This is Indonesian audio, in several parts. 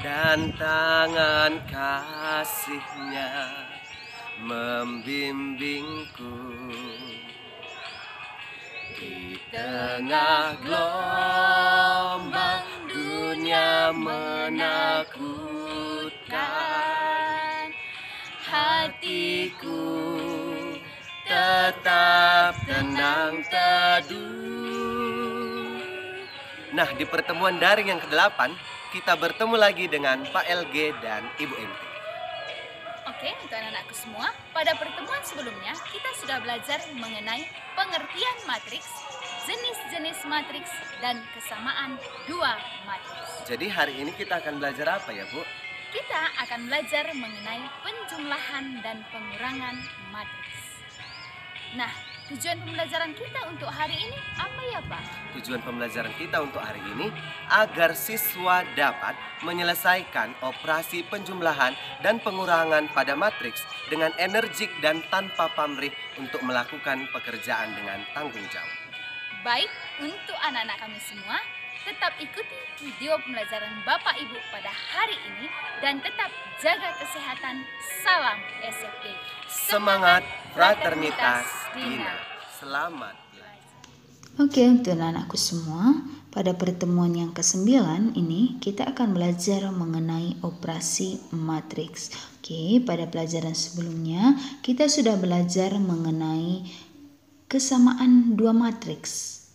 dan tangan kasih-Nya membimbingku di tengah gelombang dunia menakutkan. Hatiku tetap tenang teduh. Nah, di pertemuan daring yang ke-8 kita bertemu lagi dengan Pak LG dan Ibu MT. Oke, untuk anak-anakku semua, pada pertemuan sebelumnya kita sudah belajar mengenai pengertian matriks, jenis-jenis matriks, dan kesamaan dua matriks. Jadi hari ini kita akan belajar apa ya, Bu? Kita akan belajar mengenai penjumlahan dan pengurangan matriks. Nah, tujuan pembelajaran kita untuk hari ini apa ya, Pak? Tujuan pembelajaran kita untuk hari ini agar siswa dapat menyelesaikan operasi penjumlahan dan pengurangan pada matriks dengan energik dan tanpa pamrih untuk melakukan pekerjaan dengan tanggung jawab. Baik, untuk anak-anak kami semua, tetap ikuti video pembelajaran Bapak Ibu pada hari ini dan tetap jaga kesehatan. Salam SMP. Semangat fraternitas Dina. Selamat belajar. Oke, untuk anak-anakku semua, pada pertemuan yang ke-9 ini kita akan belajar mengenai operasi matriks. Oke, pada pelajaran sebelumnya kita sudah belajar mengenai kesamaan dua matriks.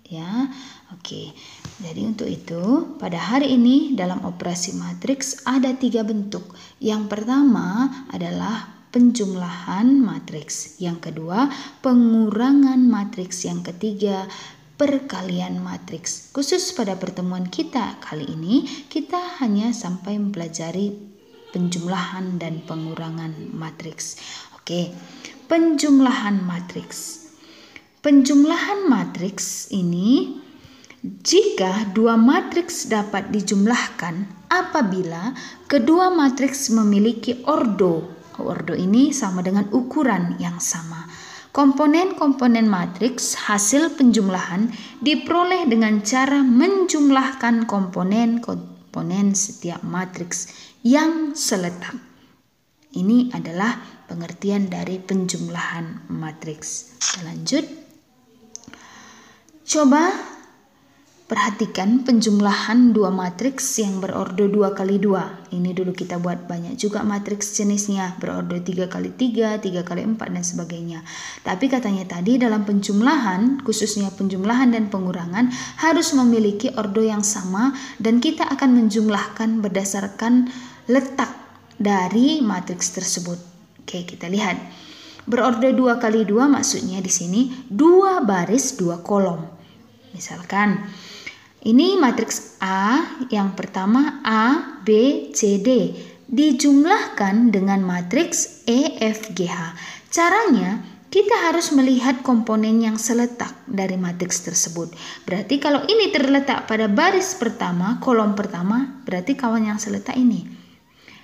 Ya, oke. Jadi untuk itu pada hari ini dalam operasi matriks ada 3 bentuk. Yang pertama adalah penjumlahan matriks, yang kedua pengurangan matriks, yang ketiga perkalian matriks. Khusus pada pertemuan kita kali ini kita hanya sampai mempelajari penjumlahan dan pengurangan matriks. Oke, penjumlahan matriks. Penjumlahan matriks ini jika dua matriks dapat dijumlahkan apabila kedua matriks memiliki ordo. Ordo ini sama dengan ukuran yang sama. Komponen-komponen matriks hasil penjumlahan diperoleh dengan cara menjumlahkan komponen-komponen setiap matriks yang seletak. Ini adalah pengertian dari penjumlahan matriks. Kita lanjut. Coba perhatikan penjumlahan dua matriks yang berordo 2x2. Ini dulu kita buat banyak juga matriks jenisnya, berordo 3x3, 3x4 dan sebagainya. Tapi katanya tadi dalam penjumlahan, khususnya penjumlahan dan pengurangan harus memiliki ordo yang sama dan kita akan menjumlahkan berdasarkan letak dari matriks tersebut. Oke, kita lihat. Berordo 2x2 maksudnya di sini 2 baris 2 kolom. Misalkan ini matriks A, yang pertama A, B, C, D dijumlahkan dengan matriks E, F, G, H. Caranya kita harus melihat komponen yang seletak dari matriks tersebut. Berarti kalau ini terletak pada baris pertama, kolom pertama, berarti kawan yang seletak ini.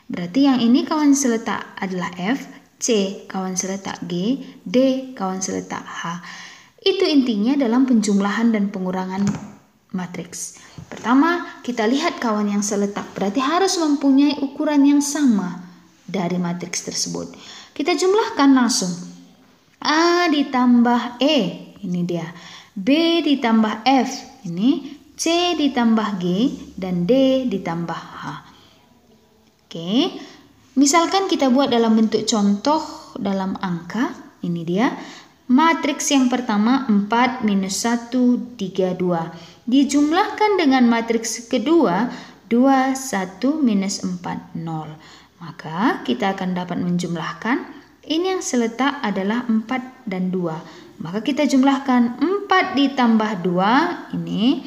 Berarti yang ini kawan seletak adalah F, C kawan seletak G, D kawan seletak H. Itu intinya dalam penjumlahan dan pengurangan matriks. Pertama, kita lihat kawan yang seletak, berarti harus mempunyai ukuran yang sama dari matriks tersebut. Kita jumlahkan langsung. A ditambah E, ini dia. B ditambah F, ini. C ditambah G, dan D ditambah H. Oke, misalkan kita buat dalam bentuk contoh dalam angka, ini dia. Matriks yang pertama 4 minus 1, 3, 2. Dijumlahkan dengan matriks kedua 2, 1, minus 4, 0. Maka kita akan dapat menjumlahkan. Ini yang seletak adalah 4 dan 2. Maka kita jumlahkan 4 ditambah 2, ini.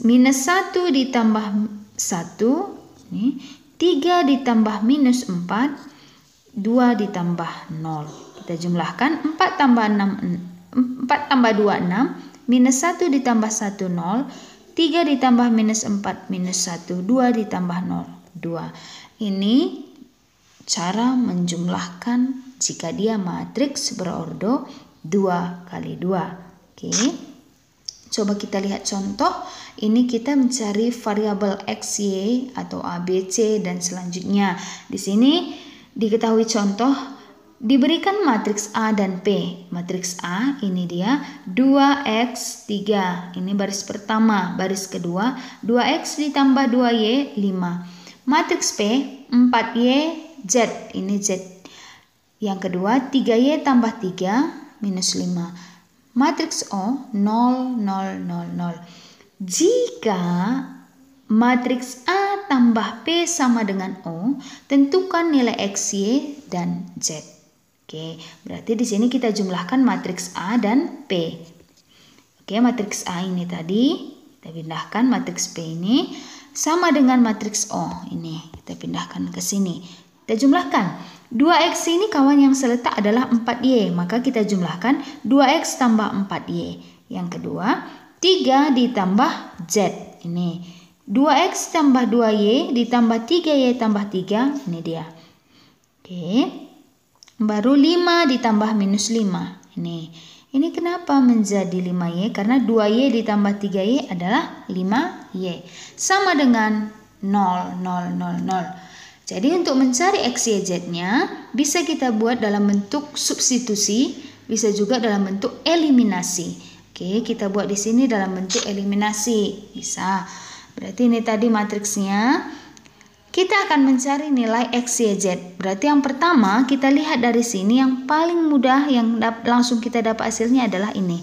Minus 1 ditambah 1, ini. 3 ditambah minus 4, 2 ditambah 0. Kita jumlahkan 4 tambah 2, 6. Minus 1 ditambah 1, 0. 3 ditambah minus 4, minus 1. 2 ditambah 0, 2. Ini cara menjumlahkan jika dia matriks berordo 2x2. Oke. Coba kita lihat contoh. Ini kita mencari variabel X, Y atau A, B, C dan selanjutnya. Di sini diketahui contoh diberikan matriks A dan P. Matriks A ini dia 2x 3. Ini baris pertama. Baris kedua 2x ditambah 2y 5. Matriks P 4y Z. Ini Z. Yang kedua 3y tambah 3 minus 5. Matriks O 0 0 0 0. Jika matriks A tambah P sama dengan O, tentukan nilai X, Y, dan Z. Oke, berarti di sini kita jumlahkan matriks A dan P. Oke, matriks A ini tadi kita pindahkan, matriks P ini sama dengan matriks O. Ini kita pindahkan ke sini. Kita jumlahkan. 2x ini kawan yang seletak adalah 4y, maka kita jumlahkan 2x tambah 4y. Yang kedua 3 ditambah Z. Ini 2x tambah 2y ditambah 3y tambah 3. Ini dia. Oke. Baru 5 ditambah minus 5. Ini kenapa menjadi 5y? Karena 2y ditambah 3y adalah 5y. Sama dengan 0, 0, 0, 0. Jadi untuk mencari X, Y, Z-nya bisa kita buat dalam bentuk substitusi, bisa juga dalam bentuk eliminasi. Oke, kita buat di sini dalam bentuk eliminasi. Bisa. Berarti ini tadi matriksnya. Kita akan mencari nilai X, Y, Z. Berarti yang pertama kita lihat dari sini yang paling mudah yang langsung kita dapat hasilnya adalah ini.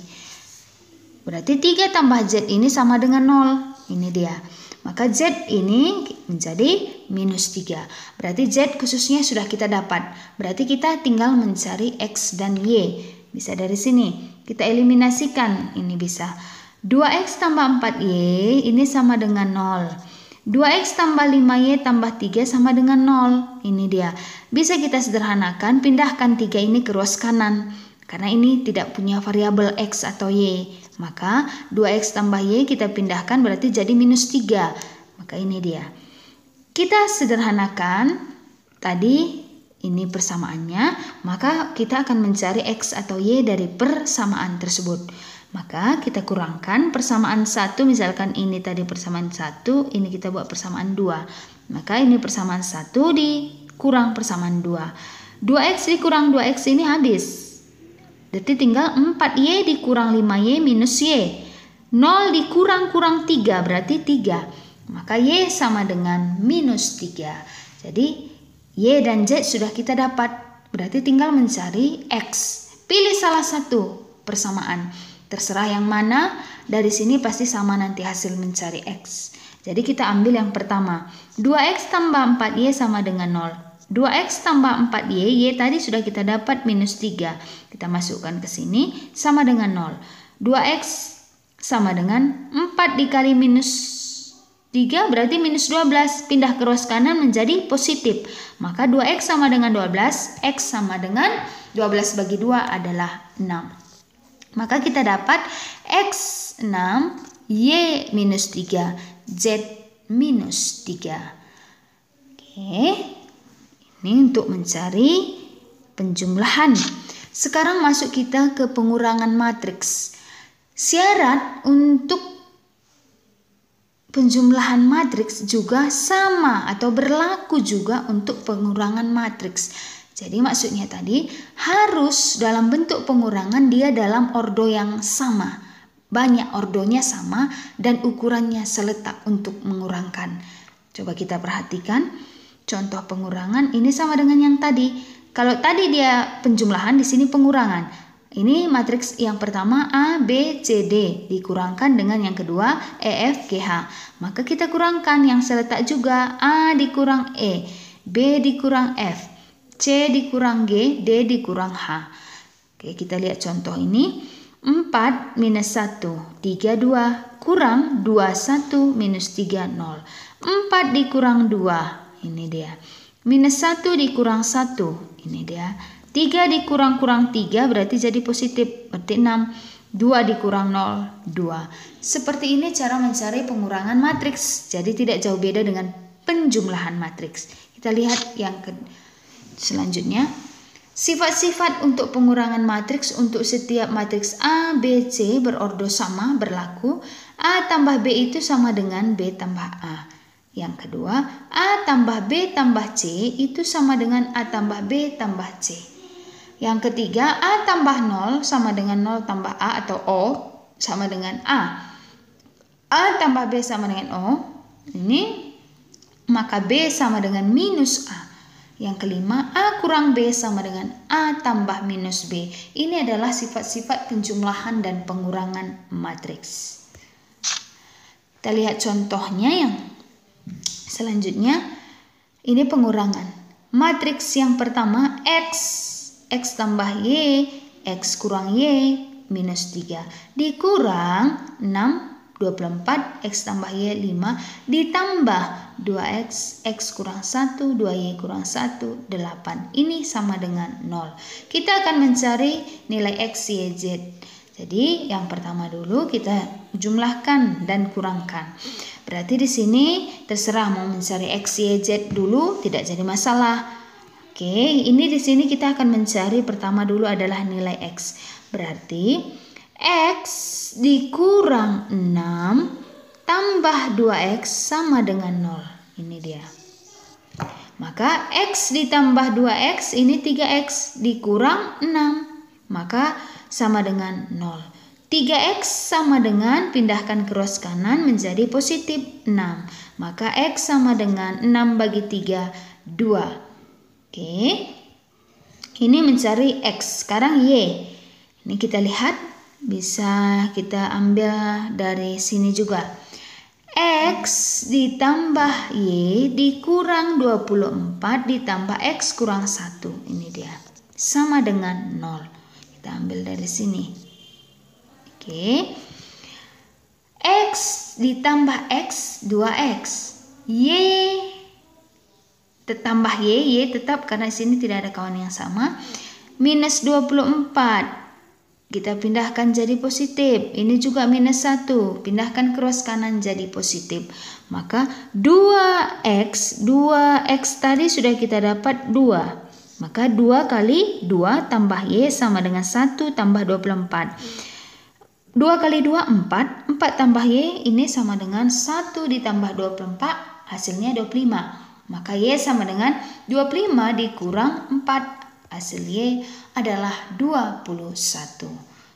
Berarti 3 tambah Z ini sama dengan 0. Ini dia. Maka Z ini menjadi minus 3. Berarti Z khususnya sudah kita dapat. Berarti kita tinggal mencari X dan Y. Bisa dari sini. Kita eliminasikan. Ini bisa. 2X tambah 4Y ini sama dengan 0. 2X tambah 5Y tambah 3 sama dengan 0. Ini dia. Bisa kita sederhanakan. Pindahkan 3 ini ke ruas kanan. Karena ini tidak punya variabel X atau Y. Maka 2X tambah Y kita pindahkan berarti jadi minus 3. Maka ini dia. Kita sederhanakan. Tadi ini persamaannya. Maka kita akan mencari X atau Y dari persamaan tersebut. Maka kita kurangkan persamaan 1. Misalkan ini tadi persamaan 1. Ini kita buat persamaan 2. Maka ini persamaan 1 dikurang persamaan 2. 2X dikurang 2X ini habis. Berarti tinggal 4Y dikurang 5Y minus Y. 0 dikurang-kurang 3 berarti 3. Maka Y sama dengan minus 3. Jadi Y dan Z sudah kita dapat. Berarti tinggal mencari X. Pilih salah satu persamaan. Terserah yang mana. Dari sini pasti sama nanti hasil mencari X. Jadi kita ambil yang pertama. 2X tambah 4Y sama dengan 0. 2X tambah 4Y, Y tadi sudah kita dapat minus 3. Kita masukkan ke sini sama dengan 0. 2X sama dengan 4 dikali minus 3 berarti minus 12. Pindah ke ruas kanan menjadi positif. Maka 2X sama dengan 12. X sama dengan 12 bagi 2 adalah 6. Maka kita dapat X 6, Y minus 3, Z minus 3. Oke. Ini untuk mencari penjumlahan. Sekarang masuk kita ke pengurangan matriks. Syarat untuk penjumlahan matriks juga sama atau berlaku juga untuk pengurangan matriks. Jadi maksudnya tadi harus dalam bentuk pengurangan dia dalam ordo yang sama. Banyak ordonya sama dan ukurannya seletak untuk mengurangkan. Coba kita perhatikan. Contoh pengurangan ini sama dengan yang tadi. Kalau tadi dia penjumlahan, di sini pengurangan. Ini matriks yang pertama A, B, C, D dikurangkan dengan yang kedua E, F, G, H. Maka kita kurangkan yang seletak juga A dikurang E, B dikurang F, C dikurang G, D dikurang H. Oke, kita lihat contoh ini. 4 minus 1, 3, 2 kurang 2, 1 minus 3, 0. 4 dikurang 2. Ini dia. Minus 1 dikurang 1. Ini dia. 3 dikurang-kurang 3 berarti jadi positif. Berarti 6. 2 dikurang 0. 2. Seperti ini cara mencari pengurangan matriks. Jadi tidak jauh beda dengan penjumlahan matriks. Kita lihat yang selanjutnya. Sifat-sifat untuk pengurangan matriks untuk setiap matriks A, B, C berordo sama berlaku. A tambah B itu sama dengan B tambah A. Yang kedua, A tambah B tambah C itu sama dengan A tambah B tambah C. Yang ketiga, A tambah 0 sama dengan 0 tambah A atau O sama dengan A. A tambah B sama dengan O. Ini maka B sama dengan minus A. Yang kelima, A kurang B sama dengan A tambah minus B. Ini adalah sifat-sifat penjumlahan dan pengurangan matriks. Kita lihat contohnya yang selanjutnya. Ini pengurangan. Matriks yang pertama X tambah Y, X kurang Y, minus 3. Dikurang 6, 24, X tambah Y 5, ditambah 2X, X kurang 1, 2Y kurang 1, 8. Ini sama dengan 0. Kita akan mencari nilai X, Y, Z. Jadi yang pertama dulu kita jumlahkan dan kurangkan. Berarti di sini terserah mau mencari X, Y, Z dulu, tidak jadi masalah. Oke, ini di sini kita akan mencari pertama dulu adalah nilai X. Berarti X dikurang 6 tambah 2X sama dengan 0. Ini dia. Maka X ditambah 2X ini 3X dikurang 6. Maka sama dengan 0. 3X sama dengan pindahkan cross kanan menjadi positif 6. Maka X sama dengan 6 bagi 3, 2. Oke. Ini mencari X. Sekarang Y. Ini kita lihat. Bisa kita ambil dari sini juga. X ditambah Y dikurang 24 ditambah X kurang 1. Ini dia. Sama dengan 0. Kita ambil dari sini. Oke. X ditambah X 2X. Y tambah Y tetap karena di sini tidak ada kawan yang sama. Minus 24. Kita pindahkan jadi positif. Ini juga minus 1. Pindahkan cross kanan jadi positif. Maka 2X tadi sudah kita dapat 2. Maka 2 kali 2 tambah Y sama dengan 1 tambah 24. 2 kali 2, 4. 4 tambah Y ini sama dengan 1 ditambah 24. Hasilnya 25. Maka Y sama dengan 25 dikurang 4. Hasil Y adalah 21.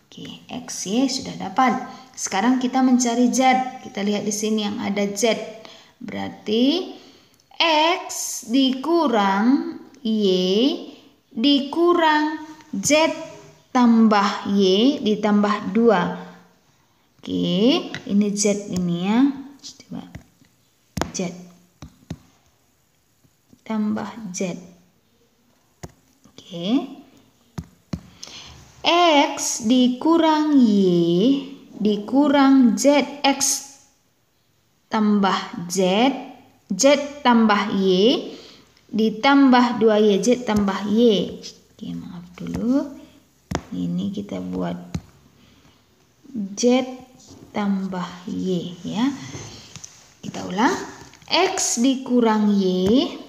Oke, X, Y sudah dapat. Sekarang kita mencari Z. Kita lihat di sini yang ada Z. Berarti X dikurang Y dikurang Z tambah Y ditambah 2. Oke, ini Z ini ya. Coba. Z tambah Z. Oke. X dikurang Y dikurang Z. X tambah Z. Z tambah Y ditambah 2Y. Z tambah Y. Oke, maaf dulu. Ini kita buat Z tambah Y ya. Kita ulang. X dikurang Y.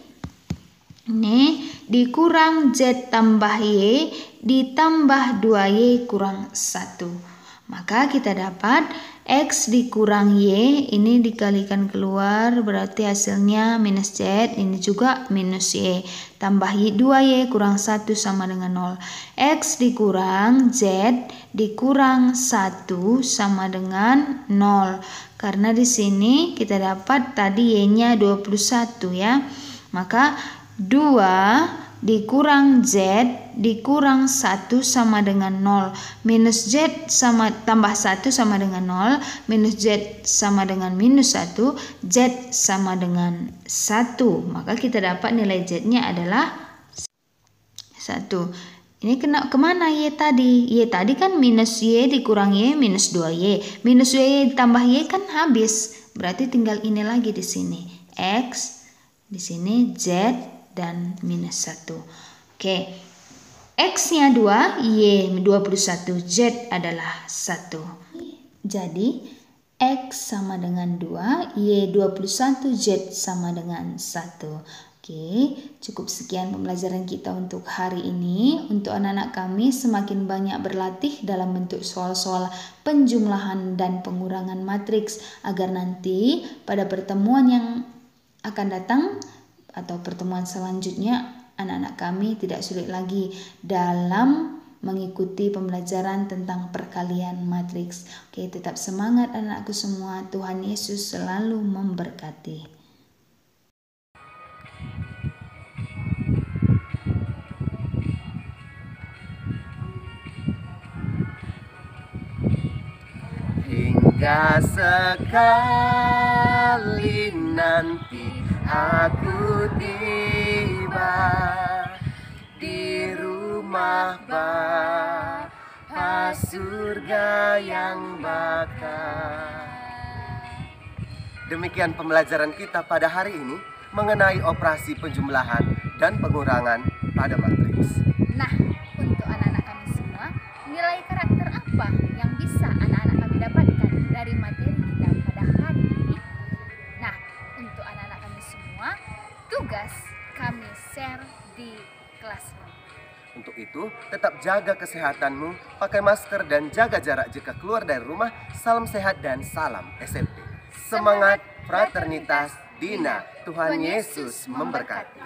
Ini dikurang Z tambah Y ditambah 2Y kurang 1. Maka kita dapat X dikurang Y ini dikalikan keluar berarti hasilnya minus Z. Ini juga minus Y. Tambah 2Y kurang 1 sama dengan 0. X dikurang Z dikurang 1 sama dengan 0. Karena di sini kita dapat tadi Y-nya 21 ya. Maka 2 dikurang Z dikurang 1 sama dengan 0. Minus Z sama tambah 1 sama dengan 0. Minus Z sama dengan minus 1. Z sama dengan 1. Maka kita dapat nilai Z-nya adalah 1. Ini kemana Y tadi? Y tadi kan minus Y dikurang Y minus 2Y. Minus Y tambah Y kan habis. Berarti tinggal ini lagi di sini. X, di sini Z, dan minus 1. Oke. X-nya 2, Y 21, Z adalah 1. Jadi X sama dengan 2, Y 21, Z sama dengan 1. Oke, cukup sekian pembelajaran kita untuk hari ini. Untuk anak-anak kami semakin banyak berlatih dalam bentuk soal-soal penjumlahan dan pengurangan matriks agar nanti pada pertemuan yang akan datang atau pertemuan selanjutnya anak-anak kami tidak sulit lagi dalam mengikuti pembelajaran tentang perkalian matriks. Oke, tetap semangat anak-anakku semua. Tuhan Yesus selalu memberkati. Hingga sekali nanti aku tiba di rumah Bapa surga yang bakal. Demikian pembelajaran kita pada hari ini mengenai operasi penjumlahan dan pengurangan pada matriks. Nah, untuk anak-anak kami semua, nilai karakter apa yang bisa anak-anak kami dapatkan dari materi kita pada hari ini? Nah, untuk anak-anak kami semua, tugas kami share di Classroom. Untuk itu, tetap jaga kesehatanmu, pakai masker dan jaga jarak jika keluar dari rumah. Salam sehat dan salam SMP. Semangat, fraternitas, Dina. Tuhan Yesus memberkati.